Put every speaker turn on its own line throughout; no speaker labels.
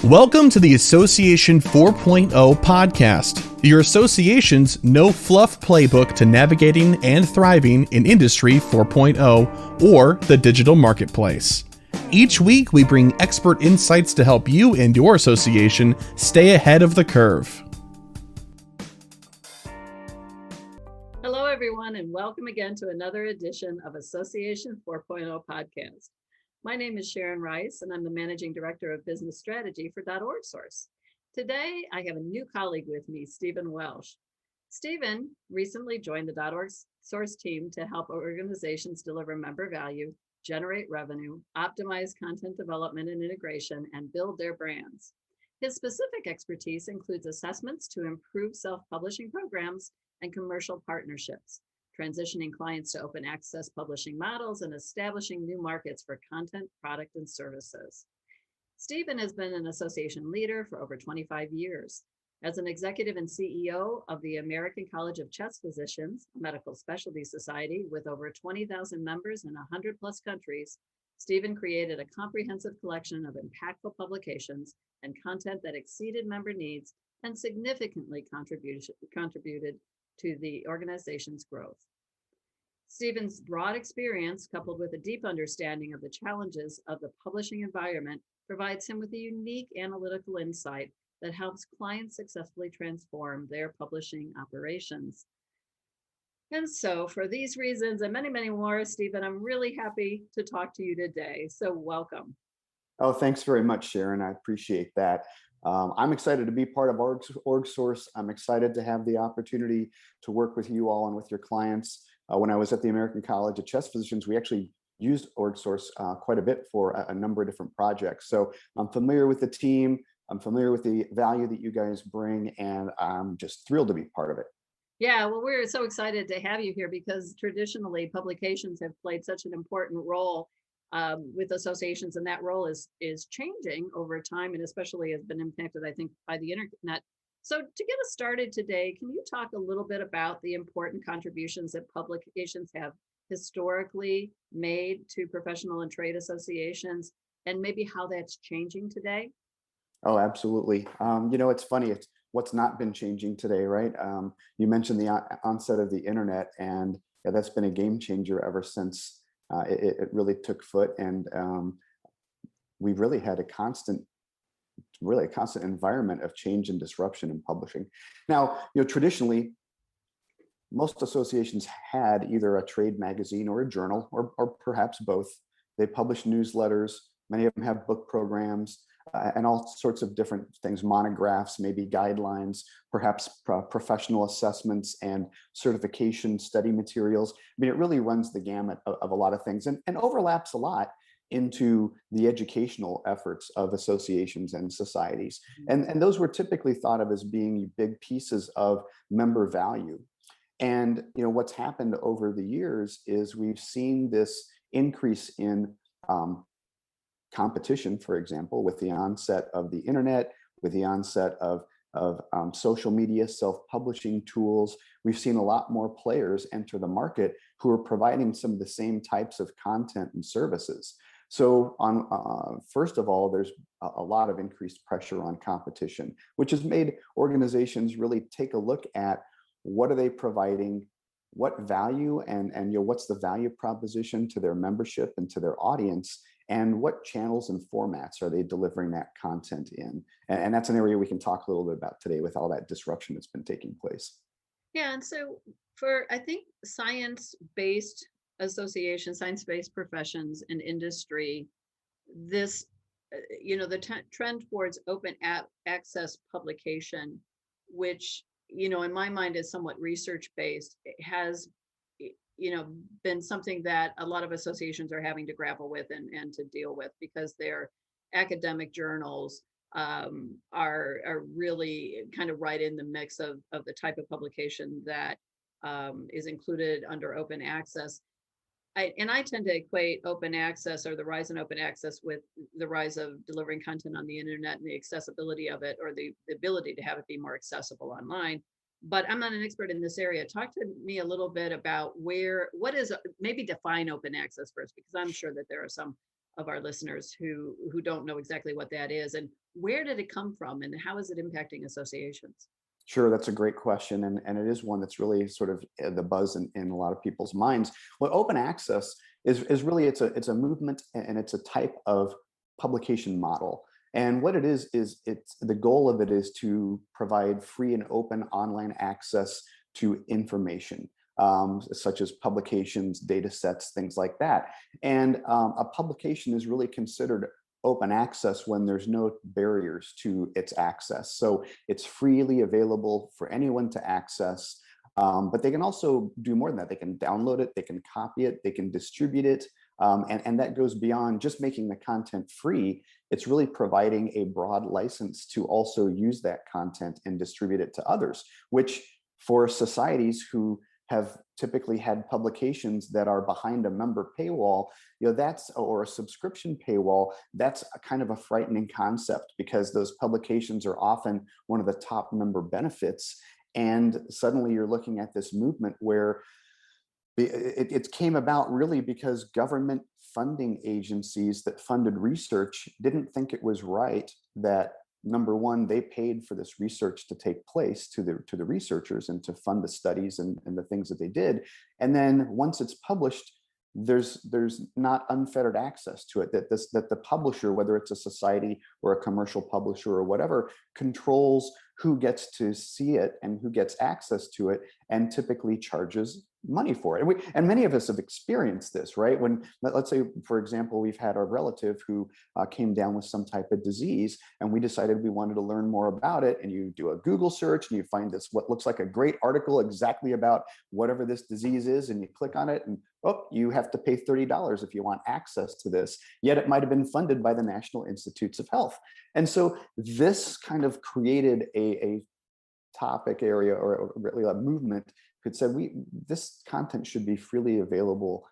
Welcome to the Association 4.0 podcast, your association's no-fluff playbook to navigating and thriving in Industry 4.0 or the digital marketplace. Each week, we bring expert insights to help you and your association stay ahead of the curve.
Hello, everyone, and welcome again to another edition of Association 4.0 podcast. My name is Sharon Rice, and I'm the Managing Director of Business Strategy for orgSource. Today, I have a new colleague with me, Stephen Welch. Stephen recently joined the orgSource team to help organizations deliver member value, generate revenue, optimize content development and integration, and build their brands. His specific expertise includes assessments to improve self-publishing programs and commercial partnerships, transitioning clients to open access publishing models, and establishing new markets for content, product, and services. Stephen has been an association leader for over 25 years. As an executive and CEO of the American College of Chest Physicians, a medical specialty society with over 20,000 members in 100 plus countries, Stephen created a comprehensive collection of impactful publications and content that exceeded member needs and significantly contributed to the organization's growth. Stephen's broad experience, coupled with a deep understanding of the challenges of the publishing environment, provides him with a unique analytical insight that helps clients successfully transform their publishing operations. And so for these reasons and many, many more, Stephen, I'm really happy to talk to you today. So welcome.
Oh, thanks very much, Sharon. I appreciate that. I'm excited to be part of orgSource. I'm excited to have the opportunity to work with you all and with your clients. When I was at the American College of Chest Physicians, we actually used orgSource quite a bit for a number of different projects. So I'm familiar with the team. I'm familiar with the value that you guys bring, and I'm just thrilled to be part of it.
Yeah, well, we're so excited to have you here because traditionally publications have played such an important role with associations, and that role is changing over time, and especially has been impacted, I think, by the internet. So to get us started today, can you talk a little bit about the important contributions that publications have historically made to professional and trade associations, and maybe how that's changing today?
Oh, absolutely. It's funny. It's what's not been changing today, right? You mentioned the onset of the internet, and yeah, that's been a game changer ever since it really took foot, and we've really had a constant environment of change and disruption in publishing. Now, traditionally, most associations had either a trade magazine or a journal, or perhaps both. They publish newsletters. Many of them have book programs and all sorts of different things, monographs, maybe guidelines, perhaps professional assessments and certification study materials. I mean, it really runs the gamut of a lot of things and overlaps a lot into the educational efforts of associations and societies. And those were typically thought of as being big pieces of member value. And what's happened over the years is we've seen this increase in competition, for example, with the onset of the internet, with the onset of social media, self-publishing tools. We've seen a lot more players enter the market who are providing some of the same types of content and services. So first of all, there's a lot of increased pressure on competition, which has made organizations really take a look at what are they providing, what value and what's the value proposition to their membership and to their audience, and what channels and formats are they delivering that content in. And that's an area we can talk a little bit about today with all that disruption that's been taking place.
Yeah, and so for, I think, science-based associations, science-based professions and industry, this, the trend towards open access publication, which, in my mind is somewhat research-based, has been something that a lot of associations are having to grapple with and to deal with, because their academic journals are really kind of right in the mix of the type of publication that is included under open access. I tend to equate open access, or the rise in open access, with the rise of delivering content on the internet and the accessibility of it, or the ability to have it be more accessible online. But I'm not an expert in this area. Talk to me a little bit about maybe define open access first, because I'm sure that there are some of our listeners who don't know exactly what that is, and where did it come from, and how is it impacting associations?
Sure, that's a great question, and it is one that's really sort of the buzz in a lot of people's minds. Well, open access is really it's a movement and it's a type of publication model. And what it is it's the goal of it is to provide free and open online access to information, such as publications, data sets, things like that. And a publication is really considered open access when there's no barriers to its access. So it's freely available for anyone to access. But they can also do more than that. They can download it, they can copy it, they can distribute it. And that goes beyond just making the content free. It's really providing a broad license to also use that content and distribute it to others, which for societies who have typically had publications that are behind a member paywall, that's, or a subscription paywall, that's a kind of a frightening concept, because those publications are often one of the top member benefits. And suddenly you're looking at this movement where it came about really because government funding agencies that funded research didn't think it was right that, number one, they paid for this research to take place to the researchers and to fund the studies and the things that they did. And then once it's published, there's not unfettered access to it, that the publisher, whether it's a society or a commercial publisher or whatever, controls who gets to see it and who gets access to it, and typically charges money for it. And many of us have experienced this, right? When, let's say, for example, we've had a relative who came down with some type of disease, and we decided we wanted to learn more about it. And you do a Google search and you find this, what looks like a great article exactly about whatever this disease is, and you click on it, and you have to pay $30 if you want access to this. Yet it might have been funded by the National Institutes of Health. And so this kind of created a topic area, or really a movement that said this content should be freely available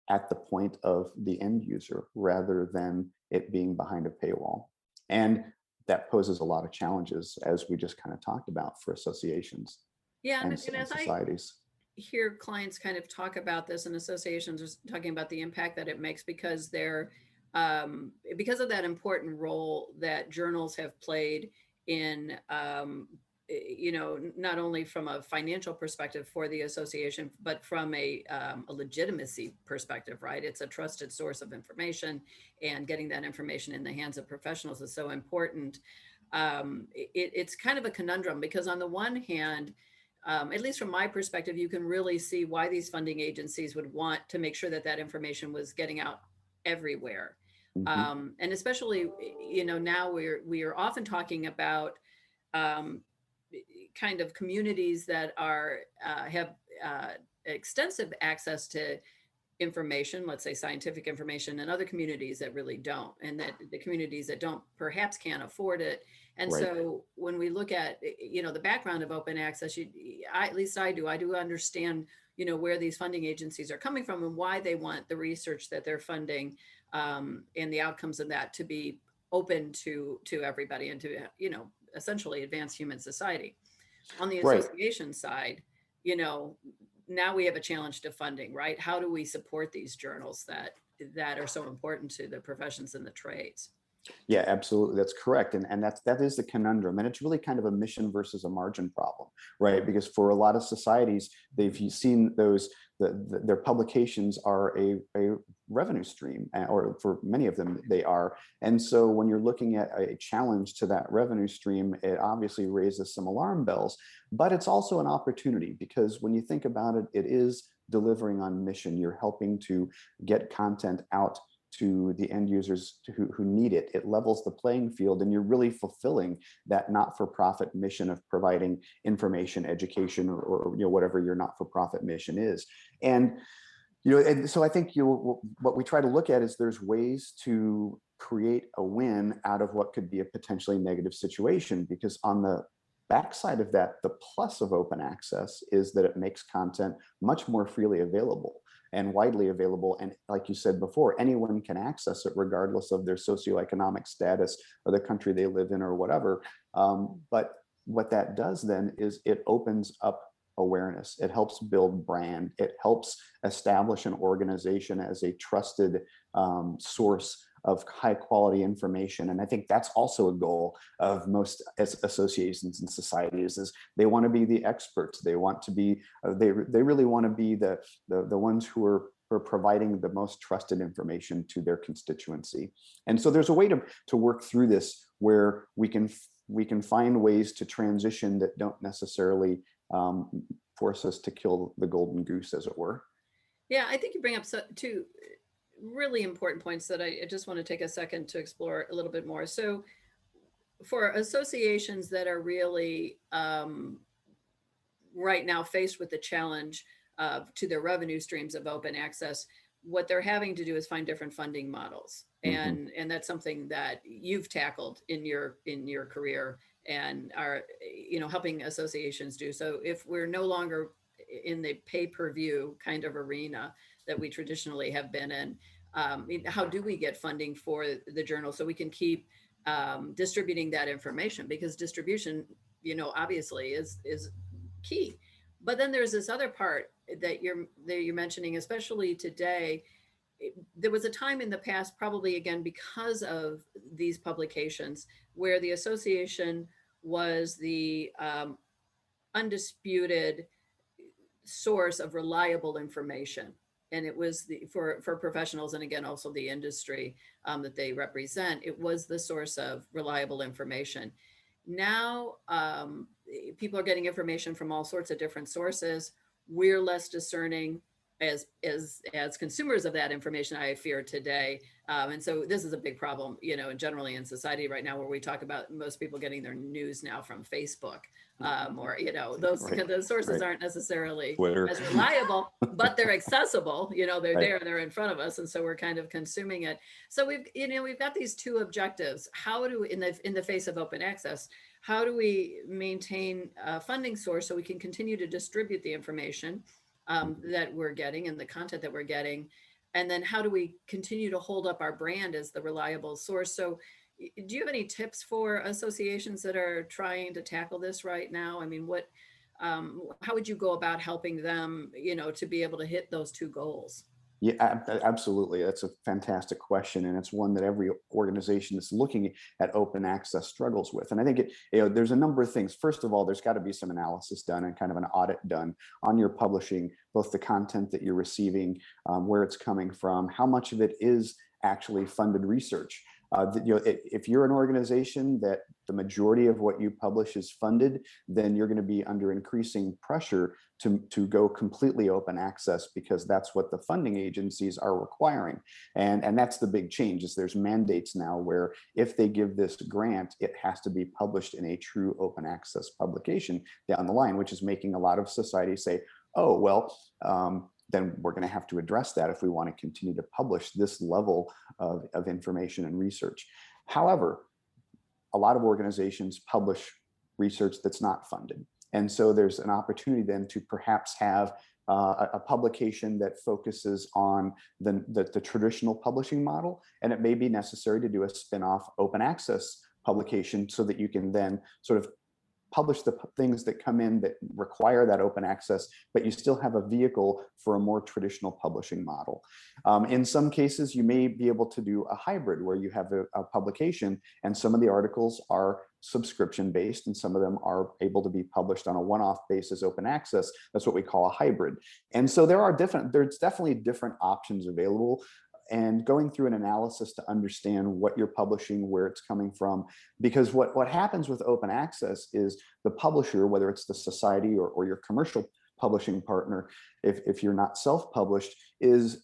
at the point of the end user rather than it being behind a paywall. And that poses a lot of challenges, as we just kind of talked about, for associations and societies.
Hear clients kind of talk about this, and associations are talking about the impact that it makes, because they're because of that important role that journals have played in not only from a financial perspective for the association, but from a legitimacy perspective, right? It's a trusted source of information, and getting that information in the hands of professionals is so important. It's kind of a conundrum, because on the one hand, at least from my perspective, you can really see why these funding agencies would want to make sure that that information was getting out everywhere. Mm-hmm. And especially, now we are often talking about kind of communities that have extensive access to information, let's say scientific information, and other communities that really don't, and that the communities that don't perhaps can't afford it. And right. So when we look at, the background of open access, at least I do understand, where these funding agencies are coming from and why they want the research that they're funding and the outcomes of that to be open to everybody, and to, essentially advance human society. On the association right. side, now we have a challenge to funding, right? How do we support these journals that are so important to the professions and the trades?
Yeah, absolutely. That's correct. And that is the conundrum. And it's really kind of a mission versus a margin problem, right? Because for a lot of societies, they've seen their publications are a revenue stream, or for many of them, they are. And so when you're looking at a challenge to that revenue stream, it obviously raises some alarm bells, but it's also an opportunity, because when you think about it, it is delivering on mission. You're helping to get content out to the end users who need it. It levels the playing field, and you're really fulfilling that not-for-profit mission of providing information, education, or whatever your not-for-profit mission is. And and so I think what we try to look at is there's ways to create a win out of what could be a potentially negative situation, because on the backside of that, the plus of open access is that it makes content much more freely available and widely available. And like you said before, anyone can access it regardless of their socioeconomic status or the country they live in or whatever. But what that does then is it opens up awareness. It helps build brand. It helps establish an organization as a trusted source of high quality information. And I think that's also a goal of most associations and societies, is they want to be the experts. They want to be, they really want to be the ones who are providing the most trusted information to their constituency. And so there's a way to work through this where we can find ways to transition that don't necessarily force us to kill the golden goose, as it were.
Yeah, I think you bring up two really important points that I just want to take a second to explore a little bit more. So for associations that are really right now faced with the challenge to their revenue streams of open access, what they're having to do is find different funding models. And that's something that you've tackled in your career and are helping associations do. So if we're no longer in the pay-per-view kind of arena that we traditionally have been in, how do we get funding for the journal so we can keep distributing that information? Because distribution, obviously is key. But then there's this other part that you're mentioning, especially today. There was a time in the past, probably again because of these publications, where the association was the undisputed source of reliable information. And it was for professionals, and again, also the industry that they represent, it was the source of reliable information. Now, people are getting information from all sorts of different sources. We're less discerning as consumers of that information, I fear, today. And so this is a big problem, and generally in society right now, where we talk about most people getting their news now from Facebook, or, those sources aren't necessarily
Twitter.
as reliable, but they're accessible, they're there, they're in front of us. And so we're kind of consuming it. So we've got these two objectives. How do, in the face of open access, how do we maintain a funding source so we can continue to distribute the information that we're getting and the content that we're getting? And then how do we continue to hold up our brand as the reliable source? So do you have any tips for associations that are trying to tackle this right now? I mean, how would you go about helping them, to be able to hit those two goals?
Yeah, absolutely. That's a fantastic question. And it's one that every organization that's looking at open access struggles with. And I think there's a number of things. First of all, there's got to be some analysis done and kind of an audit done on your publishing, both the content that you're receiving, where it's coming from, how much of it is actually funded research. If you're an organization that the majority of what you publish is funded, then you're going to be under increasing pressure to go completely open access, because that's what the funding agencies are requiring. And that's the big change, is there's mandates now where if they give this grant, it has to be published in a true open access publication down the line, which is making a lot of society say, oh, well, then we're going to have to address that if we want to continue to publish this level of information and research. However, a lot of organizations publish research that's not funded. And so there's an opportunity then to perhaps have a publication that focuses on the traditional publishing model. And it may be necessary to do a spin-off open access publication so that you can then sort of publish the things that come in that require that open access, but you still have a vehicle for a more traditional publishing model. In some cases, you may be able to do a hybrid where you have a publication and some of the articles are subscription based and some of them are able to be published on a one-off basis, open access. That's what we call a hybrid. And so there's definitely different options available. And going through an analysis to understand what you're publishing, where it's coming from. Because what happens with open access is the publisher, whether it's the society or your commercial publishing partner, if you're not self-published, is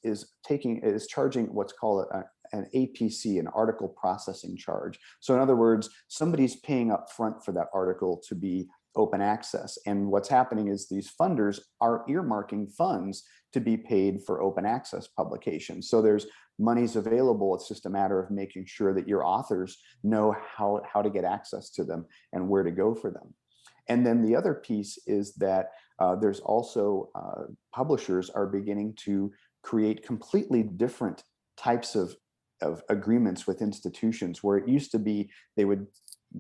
charging what's called an APC, an article processing charge. So in other words, somebody's paying up front for that article to be open access. And what's happening is these funders are earmarking funds to be paid for open access publications. So there's monies available. It's just a matter of making sure that your authors know how to get access to them and where to go for them. And then the other piece is that there's also publishers are beginning to create completely different types of agreements with institutions, where it used to be they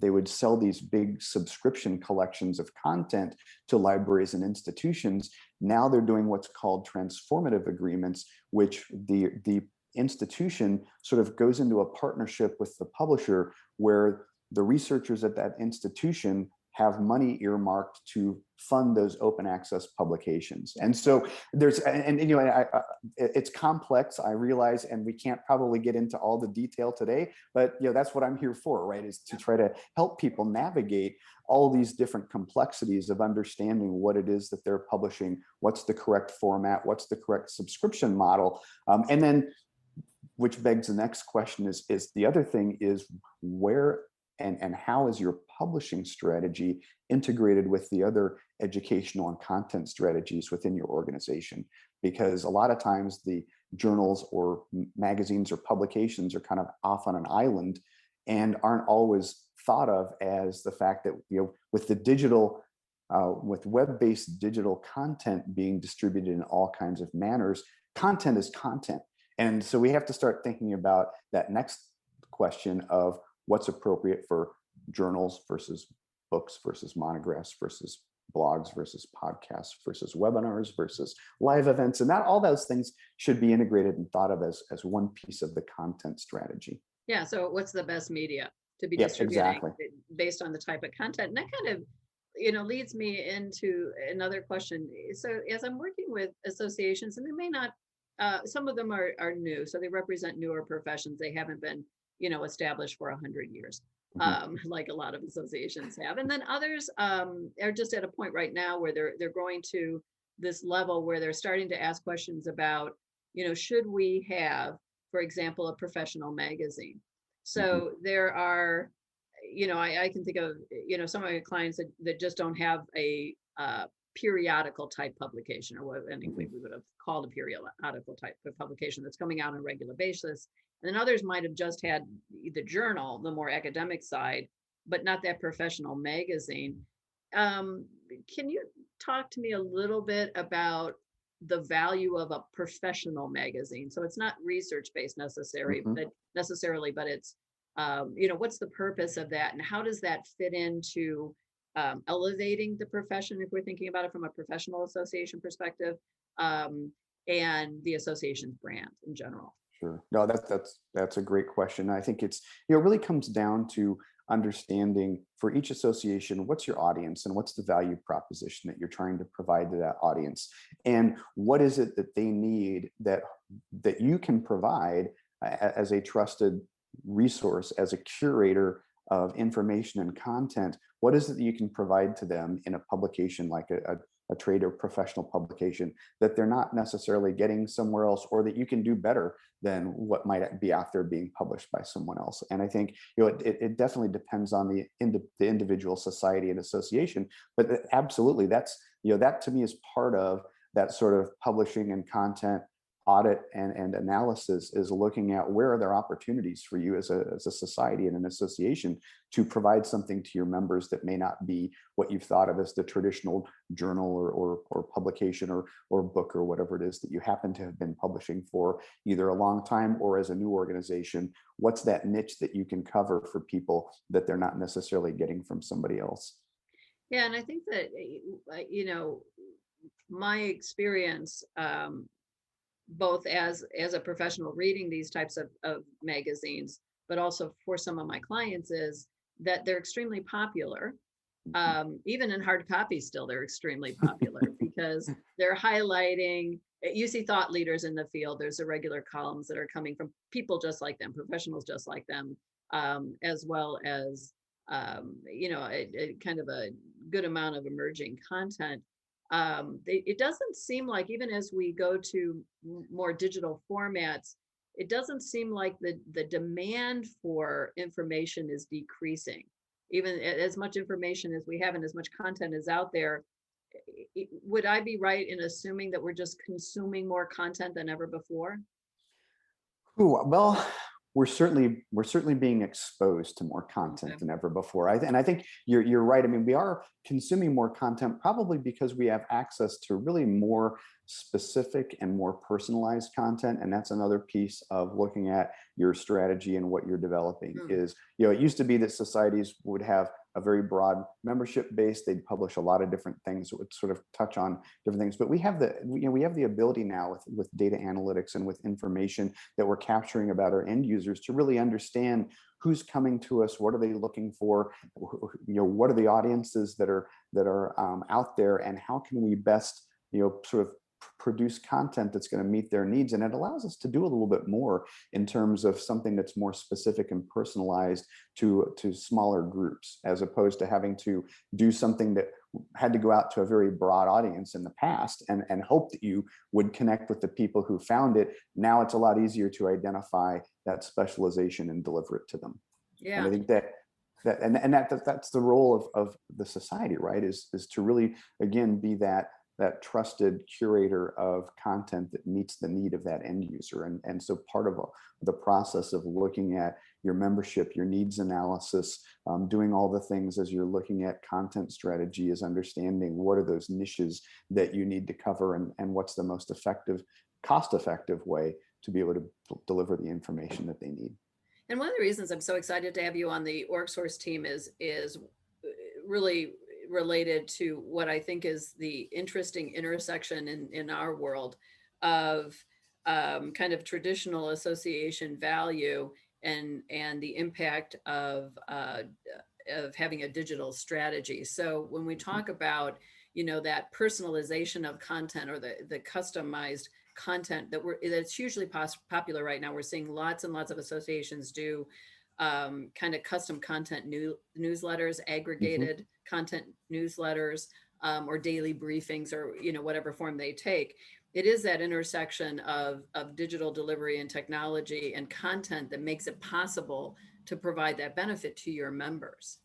would sell these big subscription collections of content to libraries and institutions. Now they're doing what's called transformative agreements, which the institution sort of goes into a partnership with the publisher where the researchers at that institution have money earmarked to fund those open access publications. And so it's complex, I realize, and we can't probably get into all the detail today, but that's what I'm here for, right? Is to try to help people navigate all these different complexities of understanding what it is that they're publishing, what's the correct format, what's the correct subscription model, and then, which begs the next question is the other thing is where and how is your publishing strategy integrated with the other educational and content strategies within your organization? Because a lot of times the journals or magazines or publications are kind of off on an island and aren't always thought of as the fact that, with the digital, with web-based digital content being distributed in all kinds of manners, content is content. And so we have to start thinking about that next question of what's appropriate for journals versus books versus monographs versus blogs versus podcasts versus webinars versus live events. And that all those things should be integrated and thought of as one piece of the content strategy.
Yeah. So what's the best media to be
Yes,
distributing
exactly.
based on the type of content? And that kind of, leads me into another question. So as I'm working with associations, and they may not, some of them are new, so they represent newer professions. They haven't been established for 100 years, like a lot of associations have. And then others are just at a point right now where they're going to this level where they're starting to ask questions about, should we have, for example, a professional magazine? So there are, I can think of, some of my clients that just don't have a periodical type publication, or what we would have called a periodical type of publication that's coming out on a regular basis. And then others might have just had the journal, the more academic side, but not that professional magazine. Can you talk to me a little bit about the value of a professional magazine? So it's not research-based necessarily, but it's, what's the purpose of that? And how does that fit into elevating the profession, if we're thinking about it from a professional association perspective, and the association's brand in general?
Sure. No, that's a great question. I think it really comes down to understanding for each association, what's your audience and what's the value proposition that you're trying to provide to that audience, and what is it that they need that you can provide as a trusted resource, as a curator of information and content. What is it that you can provide to them in a publication like a trade or professional publication that they're not necessarily getting somewhere else, or that you can do better than what might be out there being published by someone else? And I think it definitely depends on the individual society and association, but absolutely that to me is part of that sort of publishing and content audit and analysis, is looking at where are there opportunities for you as a society and an association to provide something to your members that may not be what you've thought of as the traditional journal or publication or book or whatever it is that you happen to have been publishing for either a long time or as a new organization. What's that niche that you can cover for people that they're not necessarily getting from somebody else?
Yeah, and I think that, my experience, both as a professional reading these types of magazines, but also for some of my clients, is that they're extremely popular. Even in hard copy still, they're extremely popular because they're highlighting, you see thought leaders in the field. There's irregular columns that are coming from people just like them, professionals just like them, as well as, a kind of a good amount of emerging content. It doesn't seem like, even as we go to more digital formats, it doesn't seem like the demand for information is decreasing. Even as much information as we have and as much content is out there, would I be right in assuming that we're just consuming more content than ever before?
Ooh, well, we're certainly being exposed to more content than ever before. And I think you're right. I mean, we are consuming more content probably because we have access to really more specific and more personalized content. And that's another piece of looking at your strategy and what you're developing is, it used to be that societies would have a very broad membership base. They'd publish a lot of different things that would sort of touch on different things. But we have the ability now with data analytics and with information that we're capturing about our end users to really understand who's coming to us, what are they looking for, what are the audiences that are out there, and how can we best sort of produce content that's going to meet their needs. And it allows us to do a little bit more in terms of something that's more specific and personalized to smaller groups, as opposed to having to do something that had to go out to a very broad audience in the past and hope that you would connect with the people who found it. Now it's a lot easier to identify that specialization and deliver it to them.
Yeah.
And I think that's the role of the society, right? Is to really, again, be that trusted curator of content that meets the need of that end user. And so part of the process of looking at your membership, your needs analysis, doing all the things as you're looking at content strategy, is understanding what are those niches that you need to cover, and what's the most effective, cost-effective way to be able to deliver the information that they need.
And one of the reasons I'm so excited to have you on the orgSource team is really related to what I think is the interesting intersection in our world of kind of traditional association value and the impact of having a digital strategy. So when we talk about that personalization of content, or the customized content that's hugely popular right now, we're seeing lots and lots of associations do kind of custom content newsletters, aggregated content newsletters, or daily briefings, or whatever form they take. It is that intersection of digital delivery and technology and content that makes it possible to provide that benefit to your members.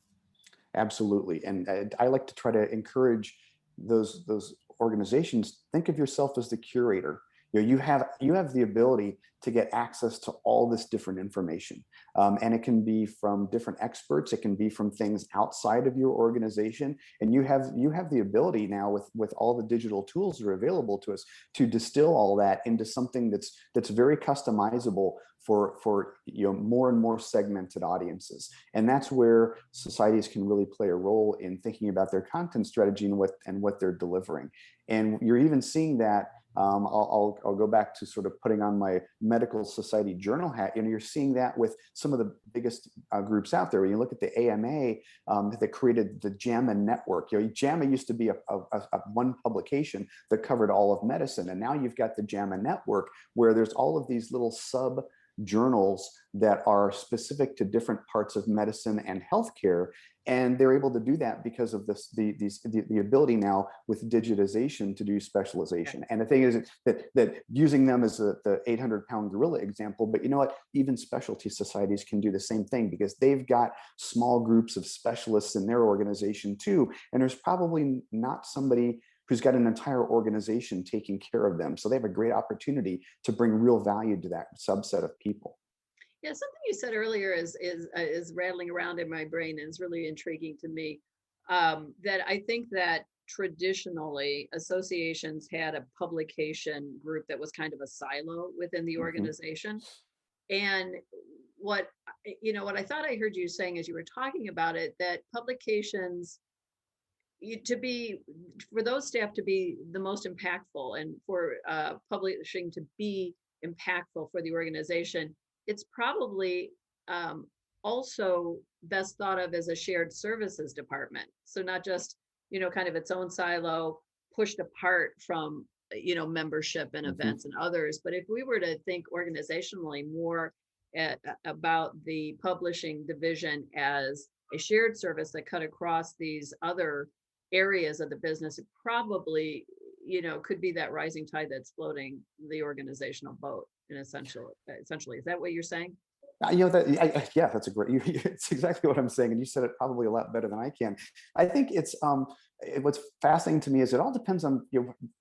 Absolutely. And I like to try to encourage those organizations. Think of yourself as the curator. You have the ability to get access to all this different information, and it can be from different experts. It can be from things outside of your organization, and you have the ability now with all the digital tools that are available to us to distill all that into something that's very customizable for more and more segmented audiences. And that's where societies can really play a role in thinking about their content strategy and what they're delivering. And you're even seeing that. I'll go back to sort of putting on my medical society journal hat. You're seeing that with some of the biggest groups out there. When you look at the AMA that created the JAMA network. JAMA used to be a one publication that covered all of medicine, and now you've got the JAMA network, where there's all of these little sub journals that are specific to different parts of medicine and healthcare. And they're able to do that because of the ability now with digitization to do specialization. And the thing is that using them as the 800-pound gorilla example, but you know what? Even specialty societies can do the same thing, because they've got small groups of specialists in their organization too. And there's probably not somebody who's got an entire organization taking care of them. So they have a great opportunity to bring real value to that subset of people.
Yeah, something you said earlier is rattling around in my brain, and is really intriguing to me. That I think that traditionally associations had a publication group that was kind of a silo within the organization. And what I thought I heard you saying as you were talking about it, that publications, for those staff to be the most impactful, and for publishing to be impactful for the organization, it's probably also best thought of as a shared services department. So not just, kind of its own silo, pushed apart from, membership and events and others. But if we were to think organizationally more about the publishing division as a shared service that cut across these other areas of the business, it probably, could be that rising tide that's floating the organizational boat. And essentially, is that what you're saying?
Yeah, that's it's exactly what I'm saying, and you said it probably a lot better than I can. I think it's what's fascinating to me is it all depends on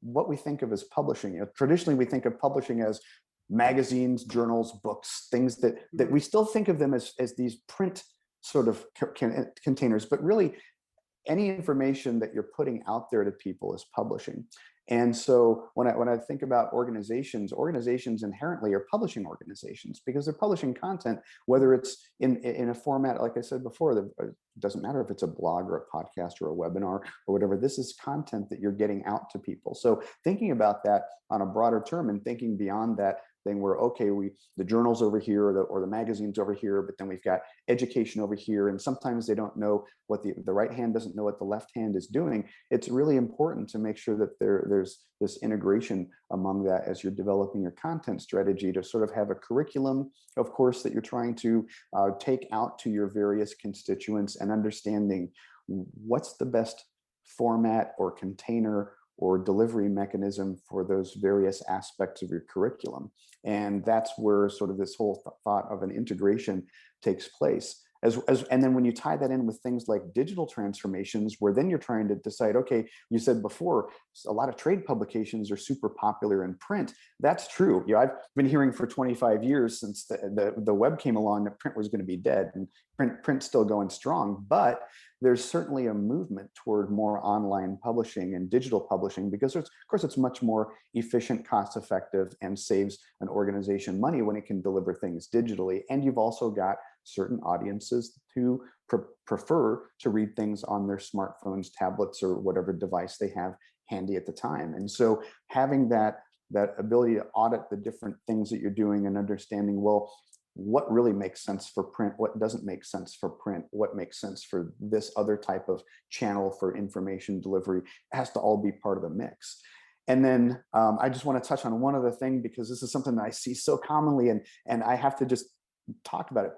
what we think of as publishing. Traditionally, we think of publishing as magazines, journals, books, things that we still think of them as these print sort of containers, but really, any information that you're putting out there to people is publishing. And so when I think about organizations inherently are publishing organizations because they're publishing content, whether it's in a format, like I said before, it doesn't matter if it's a blog or a podcast or a webinar or whatever, this is content that you're getting out to people. So thinking about that on a broader term and thinking beyond that thing where, okay, the journal's over here or the magazine's over here, but then we've got education over here. And sometimes they don't know what the right hand doesn't know what the left hand is doing. It's really important to make sure that there's this integration among that as you're developing your content strategy to sort of have a curriculum, of course, that you're trying to take out to your various constituents and understanding what's the best format or container or delivery mechanism for those various aspects of your curriculum. And that's where sort of this whole thought of an integration takes place. And then when you tie that in with things like digital transformations, where then you're trying to decide, okay, you said before, a lot of trade publications are super popular in print. That's true. I've been hearing for 25 years since the web came along that print was going to be dead, and print's still going strong. But there's certainly a movement toward more online publishing and digital publishing because, of course, it's much more efficient, cost effective, and saves an organization money when it can deliver things digitally. And you've also got certain audiences who prefer to read things on their smartphones, tablets, or whatever device they have handy at the time. And so having that ability to audit the different things that you're doing and understanding, well, what really makes sense for print, what doesn't make sense for print, what makes sense for this other type of channel for information delivery, has to all be part of the mix. And then I just want to touch on one other thing, because this is something that I see so commonly, and I have to just talk about it.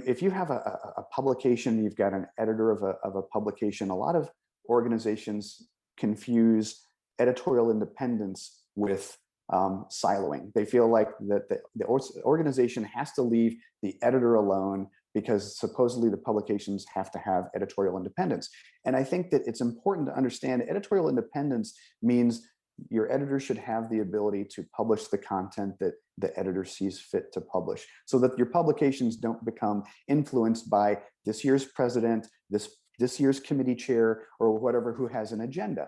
If you have a publication, you've got an editor of a publication, a lot of organizations confuse editorial independence with siloing. They feel like that the organization has to leave the editor alone because supposedly the publications have to have editorial independence. And I think that it's important to understand editorial independence means your editor should have the ability to publish the content that the editor sees fit to publish, so that your publications don't become influenced by this year's president, this year's committee chair, or whatever, who has an agenda.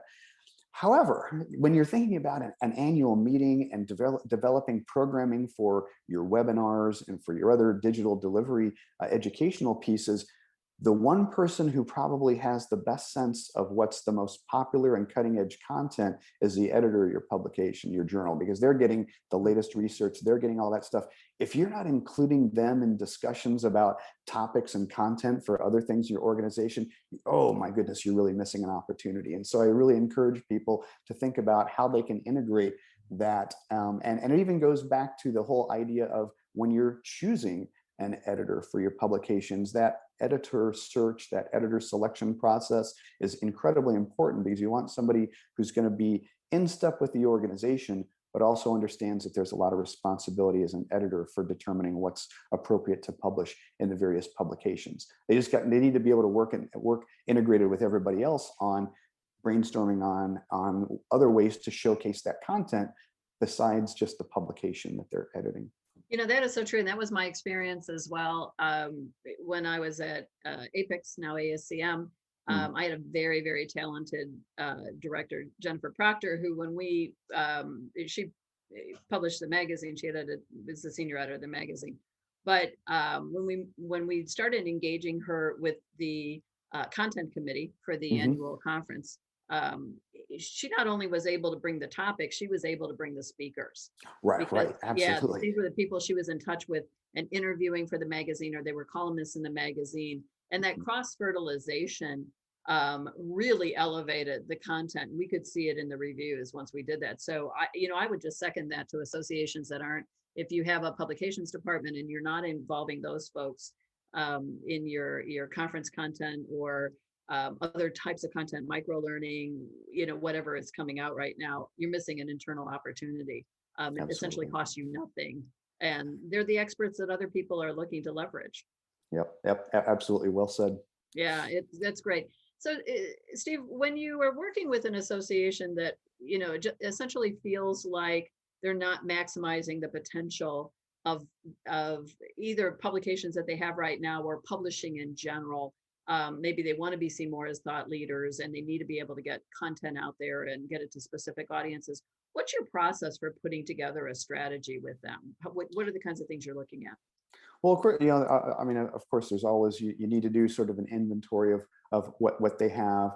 However, when you're thinking about an annual meeting and developing programming for your webinars and for your other digital delivery educational pieces, the one person who probably has the best sense of what's the most popular and cutting edge content is the editor of your publication, your journal, because they're getting the latest research, they're getting all that stuff. If you're not including them in discussions about topics and content for other things in your organization, oh my goodness, you're really missing an opportunity. And so I really encourage people to think about how they can integrate that. And it even goes back to the whole idea of when you're choosing an editor for your publications, that editor search, that editor selection process is incredibly important, because you want somebody who's going to be in step with the organization, but also understands that there's a lot of responsibility as an editor for determining what's appropriate to publish in the various publications. They need to be able to work integrated with everybody else on brainstorming on other ways to showcase that content besides just the publication that they're editing.
That is so true. And that was my experience as well. When I was at Apex, now ASCM, I had a very, very talented director, Jennifer Proctor, who she published the magazine, was the senior editor of the magazine. But when we started engaging her with the content committee for the annual conference, she not only was able to bring the topic, she was able to bring the speakers.
Right, absolutely.
Yeah, these were the people she was in touch with and interviewing for the magazine, or they were columnists in the magazine. And that cross-fertilization really elevated the content. We could see it in the reviews once we did that. So I would just second that to associations that aren't, if you have a publications department and you're not involving those folks in your conference content or other types of content, micro learning, whatever is coming out right now, you're missing an internal opportunity. It essentially costs you nothing. And they're the experts that other people are looking to leverage.
Yep, absolutely. Well said.
Yeah, that's great. So Steve, when you are working with an association that, essentially feels like they're not maximizing the potential of either publications that they have right now or publishing in general, maybe they want to be seen more as thought leaders and they need to be able to get content out there and get it to specific audiences. What's your process for putting together a strategy with them? What are the kinds of things you're looking at?
Well, of course, I mean, of course, there's always, you need to do sort of an inventory of what they have,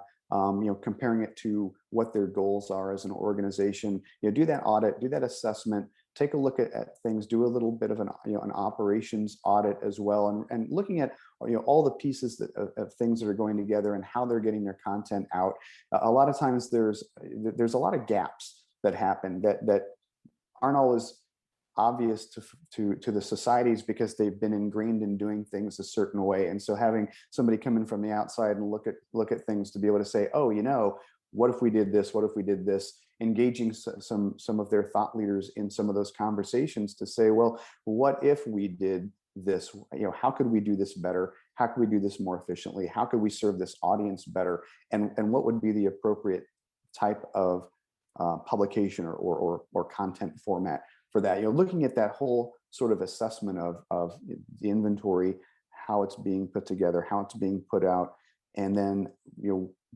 comparing it to what their goals are as an organization. Do that audit, do that assessment, take a look at things, do a little bit of an operations audit as well, and looking at all the pieces of things that are going together and how they're getting their content out. A lot of times there's a lot of gaps that happen that aren't always obvious to the societies because they've been ingrained in doing things a certain way. And so having somebody come in from the outside and look at things to be able to say, oh, what if we did this? What if we did this? Engaging some of their thought leaders in some of those conversations to say, well, what if we did this? How could we do this better? How could we do this more efficiently? How could we serve this audience better? And what would be the appropriate type of publication or content format for that? Looking at that whole sort of assessment of the inventory, how it's being put together, how it's being put out, and then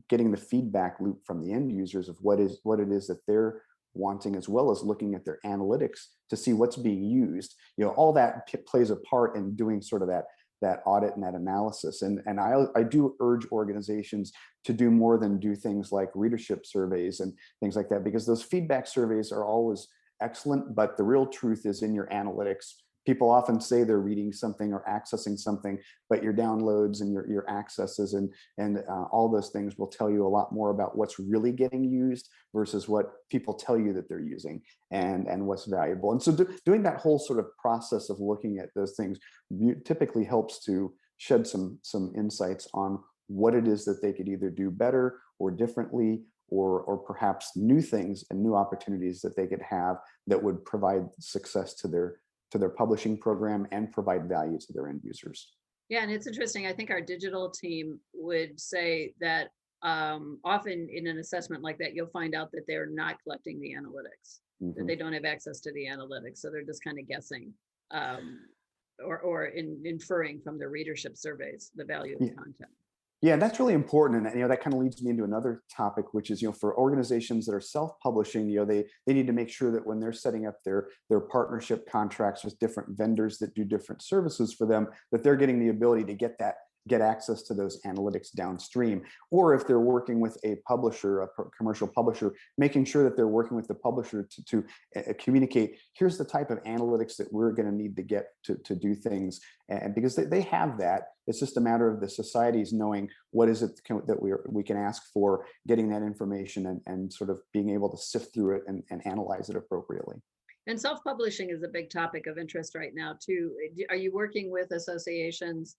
getting the feedback loop from the end users of what it is that they're wanting, as well as looking at their analytics to see what's being used. All that plays a part in doing sort of that audit and that analysis. And I do urge organizations to do more than do things like readership surveys and things like that, because those feedback surveys are always excellent, but the real truth is in your analytics. People often say they're reading something or accessing something, but your downloads and your accesses and all those things will tell you a lot more about what's really getting used versus what people tell you that they're using and what's valuable. And so doing that whole sort of process of looking at those things typically helps to shed some insights on what it is that they could either do better or differently, or perhaps new things and new opportunities that they could have that would provide success to their publishing program and provide value to their end users.
Yeah, and it's interesting. I think our digital team would say that often in an assessment like that, you'll find out that they're not collecting the analytics, that they don't have access to the analytics. So they're just kind of guessing or inferring from their readership surveys the value of the content.
Yeah, that's really important. And that kind of leads me into another topic, which is, for organizations that are self-publishing, they need to make sure that when they're setting up their partnership contracts with different vendors that do different services for them, that they're getting the ability to get access to those analytics downstream. Or if they're working with a publisher, a commercial publisher, making sure that they're working with the publisher to communicate, here's the type of analytics that we're going to need to get to do things. And because they have that, it's just a matter of the societies knowing what is it that we can ask for, getting that information and sort of being able to sift through it and analyze it appropriately.
And self-publishing is a big topic of interest right now too. Are you working with associations,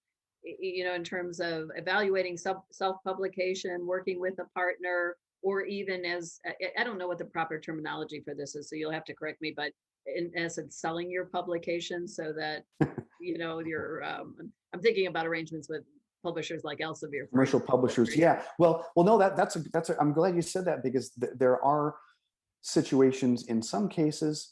in terms of evaluating self-publication, working with a partner, or even as, I don't know what the proper terminology for this is, so you'll have to correct me, but in essence, selling your publication so that, you're, I'm thinking about arrangements with publishers like Elsevier.
Commercial publishers, yeah. Well, no, that's I'm glad you said that, because there are situations in some cases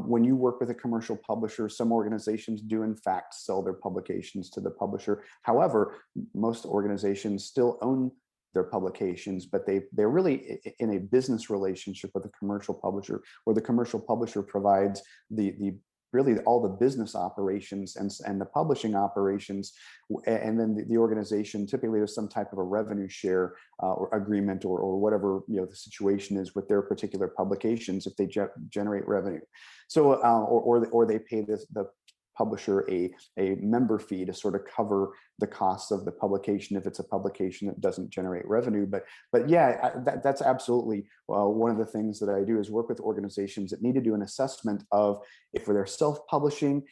when you work with a commercial publisher, some organizations do in fact sell their publications to the publisher. However, most organizations still own their publications, but they're really in a business relationship with a commercial publisher, where the commercial publisher provides really all the business operations and the publishing operations, and then the organization, typically there's some type of a revenue share or agreement or whatever the situation is with their particular publications if they generate revenue. So or they pay the publisher a member fee to sort of cover the costs of the publication if it's a publication that doesn't generate revenue. But yeah, that's absolutely one of the things that I do is work with organizations that need to do an assessment of, if they're self-publishing,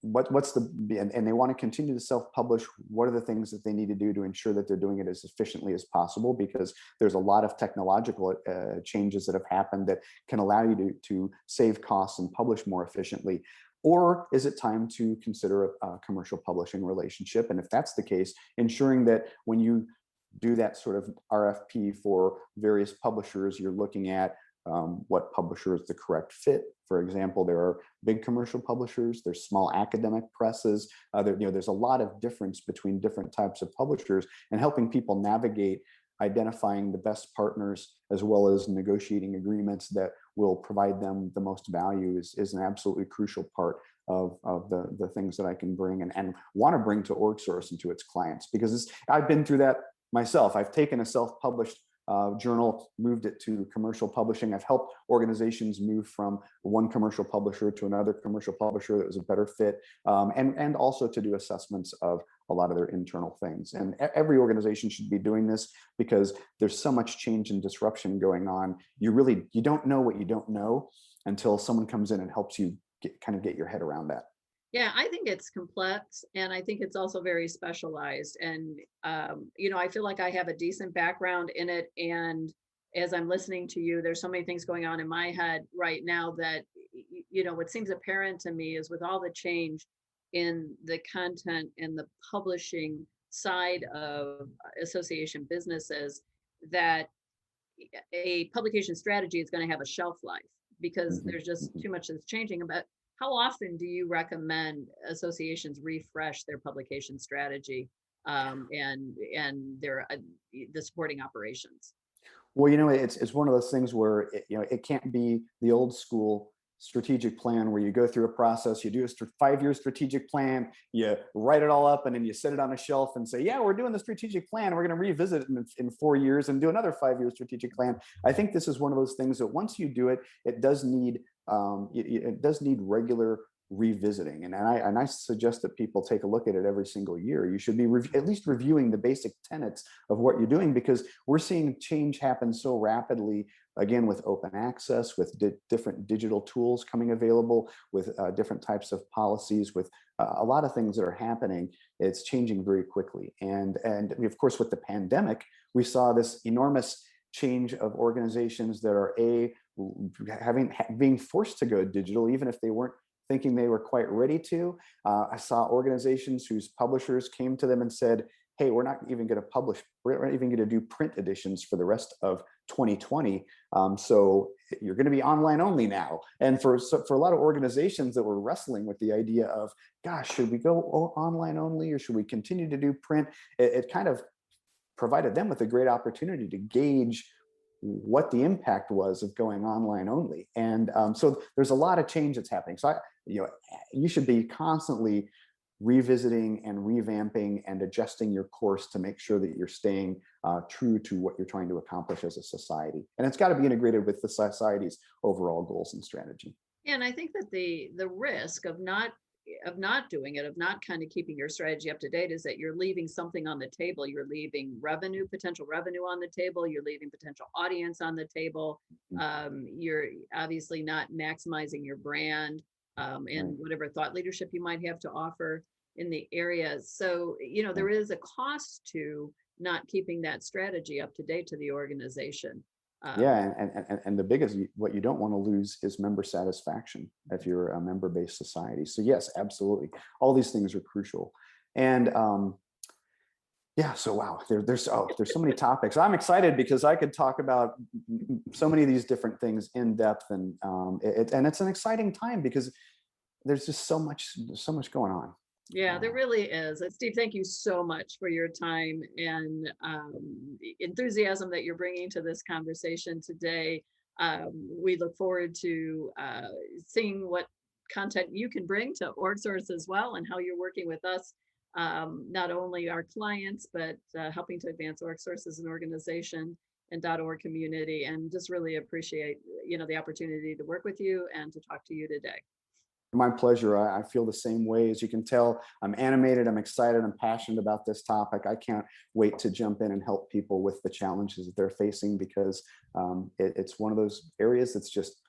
and they want to continue to self-publish, what are the things that they need to do to ensure that they're doing it as efficiently as possible? Because there's a lot of technological changes that have happened that can allow you to save costs and publish more efficiently. Or is it time to consider a commercial publishing relationship? And if that's the case, ensuring that when you do that sort of RFP for various publishers, you're looking at what publisher is the correct fit. For example, there are big commercial publishers, there's small academic presses. There's a lot of difference between different types of publishers, and helping people navigate identifying the best partners as well as negotiating agreements that will provide them the most value is an absolutely crucial part of the things that I can bring and want to bring to orgSource and to its clients, because I've been through that myself. I've taken a self-published journal, moved it to commercial publishing. I've helped organizations move from one commercial publisher to another commercial publisher that was a better fit, and also to do assessments of a lot of their internal things. And every organization should be doing this, because there's so much change and disruption going on. You don't know what you don't know until someone comes in and helps you get your head around that.
Yeah, I think it's complex, and I think it's also very specialized. And, I feel like I have a decent background in it. And as I'm listening to you, there's so many things going on in my head right now that, what seems apparent to me is, with all the change in the content and the publishing side of association businesses, that a publication strategy is going to have a shelf life, because there's just too much that's changing. About how often do you recommend associations refresh their publication strategy and their the supporting operations?
Well, it's one of those things where it can't be the old school strategic plan where you go through a process, you do a 5-year strategic plan, you write it all up, and then you set it on a shelf and say, yeah, we're doing the strategic plan, we're going to revisit it in 4 years and do another 5-year strategic plan. I think this is one of those things that once you do it, it does need regular revisiting, and I suggest that people take a look at it every single year. You should be at least reviewing the basic tenets of what you're doing, because we're seeing change happen so rapidly, again, with open access, with different digital tools coming available, with different types of policies, with a lot of things that are happening. It's changing very quickly, and of course, with the pandemic, we saw this enormous change of organizations that are being forced to go digital, even if they weren't thinking they were quite ready to. I saw organizations whose publishers came to them and said, hey, we're not even going to publish, we're not even going to do print editions for the rest of 2020. So you're going to be online only now. And for a lot of organizations that were wrestling with the idea of, gosh, should we go online only, or should we continue to do print? It kind of provided them with a great opportunity to gauge what the impact was of going online only. And so there's a lot of change that's happening. So you should be constantly revisiting and revamping and adjusting your course to make sure that you're staying true to what you're trying to accomplish as a society. And it's got to be integrated with the society's overall goals and strategy.
And I think that the risk of not doing it, of not kind of keeping your strategy up to date, is that you're leaving something on the table. You're leaving potential revenue on the table. You're leaving potential audience on the table. You're obviously not maximizing your brand and whatever thought leadership you might have to offer in the area. So, there is a cost to not keeping that strategy up to date to the organization.
And the biggest, what you don't want to lose is member satisfaction if you're a member-based society. So yes, absolutely, all these things are crucial. And so wow, there's so many topics. I'm excited because I could talk about so many of these different things in depth, and it's an exciting time because there's just so much going on.
Yeah, there really is. Steve, thank you so much for your time and enthusiasm that you're bringing to this conversation today. We look forward to seeing what content you can bring to orgSource as well, and how you're working with us, not only our clients, but helping to advance orgSource as an organization and .org community. And just really appreciate, the opportunity to work with you and to talk to you today.
My pleasure. I feel the same way. As you can tell, I'm animated, I'm excited, I'm passionate about this topic. I can't wait to jump in and help people with the challenges that they're facing, because it's one of those areas that's just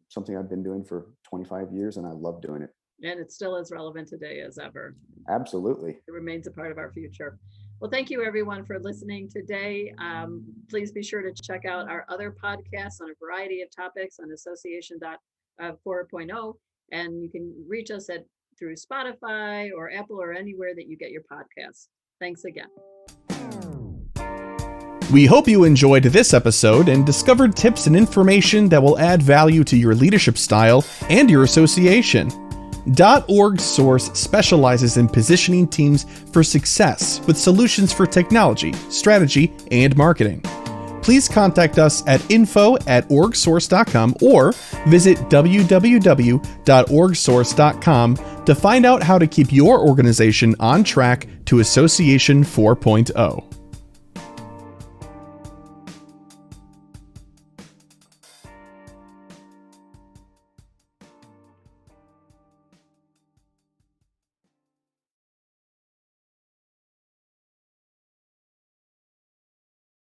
something I've been doing for 25 years, and I love doing it.
And it's still as relevant today as ever.
Absolutely.
It remains a part of our future. Well, thank you everyone for listening today. Please be sure to check out our other podcasts on a variety of topics on Association 4.0. And you can reach us through Spotify or Apple or anywhere that you get your podcasts. Thanks again.
We hope you enjoyed this episode and discovered tips and information that will add value to your leadership style and your association. orgSource specializes in positioning teams for success with solutions for technology, strategy, and marketing. Please contact us at info@orgsource.com or visit www.orgsource.com to find out how to keep your organization on track to Association 4.0.